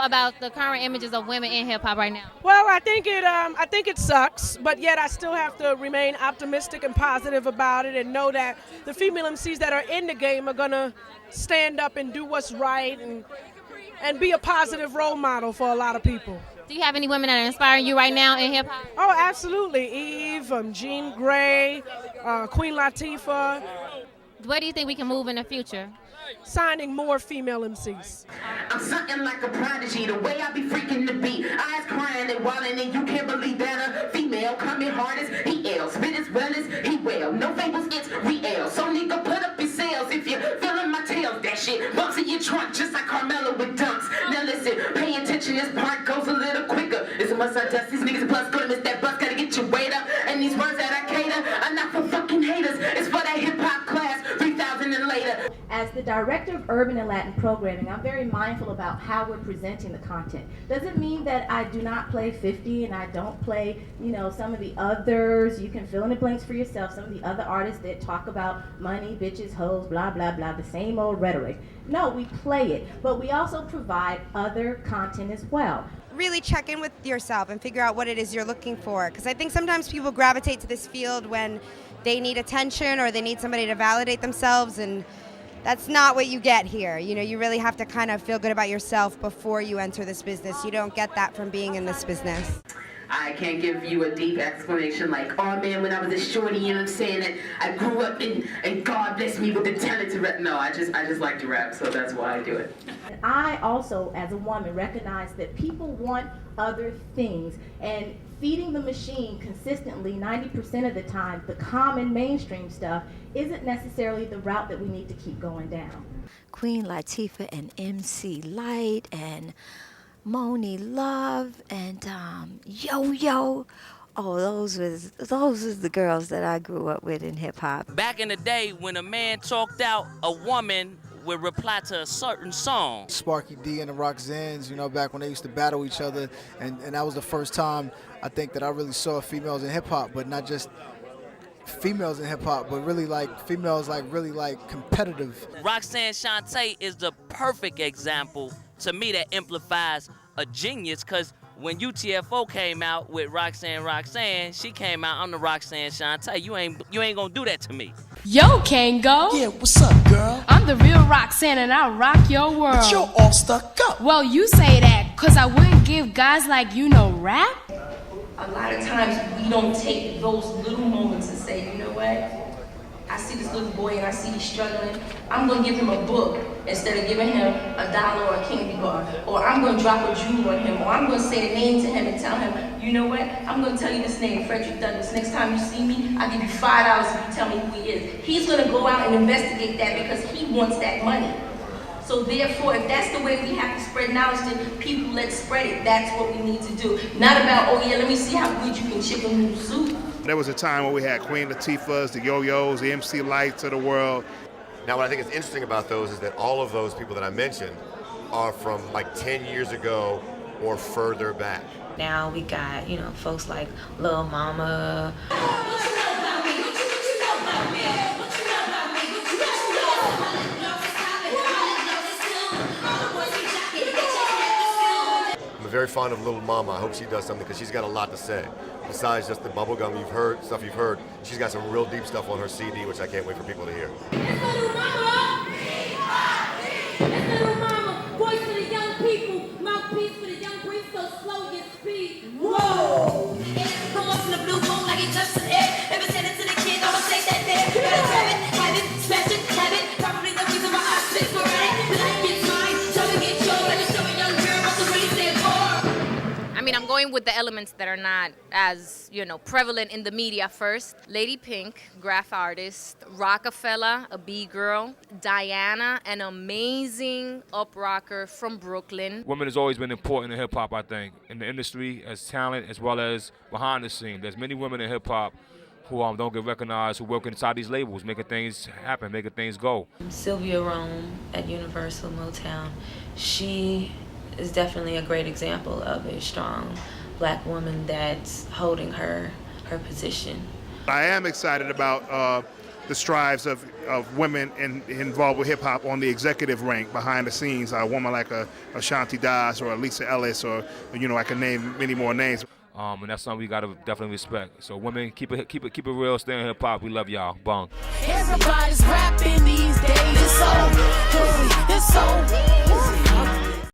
about the current images of women in hip hop right now? Well, I think it sucks, but yet I still have to remain optimistic and positive about it, and know that the female MCs that are in the game are gonna stand up and do what's right, and be a positive role model for a lot of people. Do you have any women that are inspiring you right now in hip hop? Oh, absolutely. Eve, Jean Grey, Queen Latifah. Where do you think we can move in the future? Signing more female MCs. I'm something like a prodigy, the way I be freaking the beat. Eyes crying and wildin', and you can't believe that a female coming hard as he ill. Spit as well as he will. No fables, it's real. So nigga, put up your sails if you're feeling my tails. That shit bumps in your trunk just like Carmelo with dunks. Now listen, pay attention, this part goes a little quicker. It's a must I dust these niggas plus gonna miss that bus. Gotta get your weight up. And these words that I cater are not for fucking haters. It's for that hip hop class 3,000 and later. As the director of urban and Latin programming, I'm very mindful about how we're presenting the content. Doesn't mean that I do not play 50 and I don't play, some of the others. You can fill in the blanks for yourself. Some of the other artists that talk about money, bitches, hoes, blah, blah, blah, the same old rhetoric. No, we play it, but we also provide other content as well. Really check in with yourself and figure out what it is you're looking for. Because I think sometimes people gravitate to this field when they need attention or they need somebody to validate themselves, and that's not what you get here. You really have to kind of feel good about yourself before you enter this business. You don't get that from being in this business. I can't give you a deep explanation like, oh man, when I was a shorty, you know what I'm saying, that I grew up and God blessed me with the talent to rap. No, I just like to rap, so that's why I do it. I also, as a woman, recognize that people want other things, and feeding the machine consistently 90% of the time, the common mainstream stuff, isn't necessarily the route that we need to keep going down. Queen Latifah and MC Light and Moni Love and Yo-Yo. Oh, those was the girls that I grew up with in hip hop. Back in the day when a man talked out, a woman would reply to a certain song. Sparky D and the Roxannes, back when they used to battle each other, and that was the first time I think that I really saw females in hip hop, but not just females in hip hop, but really like females really competitive. Roxanne Shante is the perfect example to me that amplifies a genius, because when UTFO came out with Roxanne, she came out, I'm the Roxanne Shante. You ain't gonna do that to me. Yo, Kango. Yeah, what's up, girl? I'm the real Roxanne and I rock your world. But you're all stuck up. Well, you say that, cause I wouldn't give guys like you no rap. A lot of times we don't take those little moments and say, you know what? I see this little boy and I see he's struggling. I'm gonna give him a book instead of giving him $1 or a candy bar. Or I'm gonna drop a jewel on him. Or I'm gonna say a name to him and tell him, you know what? I'm gonna tell you this name, Frederick Douglass. Next time you see me, I'll give you $5 if you tell me who he is. He's gonna go out and investigate that because he wants that money. So therefore, if that's the way we have to spread knowledge, then people, let's spread it. That's what we need to do. Not about, oh yeah, let me see how good you can chicken noodle soup. There was a time when we had Queen Latifahs, the Yo-Yos, the MC Lights of the world. Now, what I think is interesting about those is that all of those people that I mentioned are from like 10 years ago or further back. Now we got, folks like Lil Mama. I'm very fond of Little Mama. I hope she does something because she's got a lot to say. Besides just the bubblegum stuff you've heard, she's got some real deep stuff on her CD, which I can't wait for people to hear. Little Mama! Little Mama! Voice for the young people, mouthpiece for the young breeze, so slow your speed. Whoa! Come up in the blue moon like it touched the air. Ever send it to the kids, I'ma take that there. Gotta grab it, have it, smash it, have it. Probably the reason why I spit for it. Like it's mine, try to get yours. Like it's showing young girl what to really stand for. I'm going with the elements that are not as, prevalent in the media first. Lady Pink, graph artist. Rockefeller, a B-girl. Diana, an amazing up rocker from Brooklyn. Women has always been important in hip-hop, I think, in the industry as talent as well as behind the scene. There's many women in hip-hop who don't get recognized, who work inside these labels, making things happen, making things go. Sylvia Rome at Universal Motown, she is definitely a great example of a strong black woman that's holding her position. I am excited about the strives of women involved with hip hop on the executive rank behind the scenes. A woman like a Ashanti Das or a Lisa Ellis, or I can name many more names. And that's something we gotta definitely respect. So women, keep it real, stay in hip hop. We love y'all. Bong. Everybody's rapping these days. It's so